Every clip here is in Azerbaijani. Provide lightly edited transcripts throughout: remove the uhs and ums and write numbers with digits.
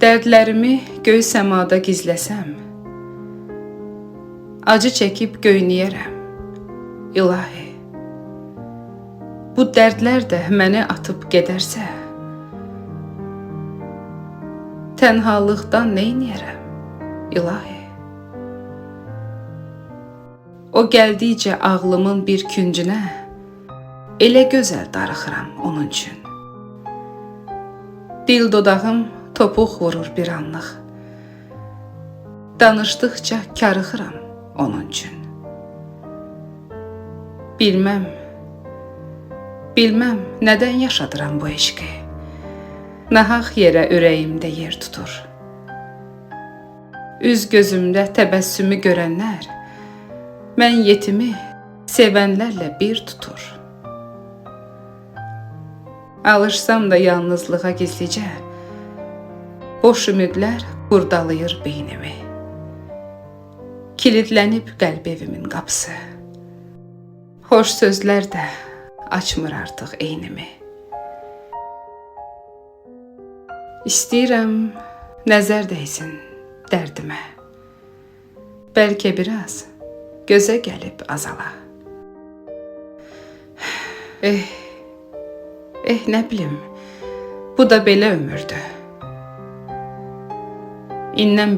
Dərdlərimi göy səmada gizləsəm, acı çəkib göynəyərəm, ilahi. Bu dərdlər də məni atıb gedərsə, tənhalıqdan neyniyərəm, ilahi. O gəldikcə ağlımın bir küncünə, elə gözəl darıxıram onun üçün. Dil dodağım topuq vurur bir anlıq, danışdıqca karıxıram onun üçün. Bilməm nədən yaşadıram bu eşqi, nahaq yerə ürəyimdə yer tutur. Üz gözümdə təbəssümü görənlər, mən yetimi sevənlərlə bir tutur. Alışsam da yalnızlığa gizlicə, boş ümidlər qurdalayır beynimi. Kilidlənib qəlb evimin qapısı, xoş sözlər də açmır artıq eynimi. İstəyirəm nəzər dəysin dərdimə, bəlkə biraz gözə gəlib azala. Nə bilim, bu da belə ömürdür. İnnən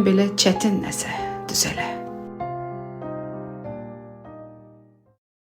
belə çətin nəsə düzələ.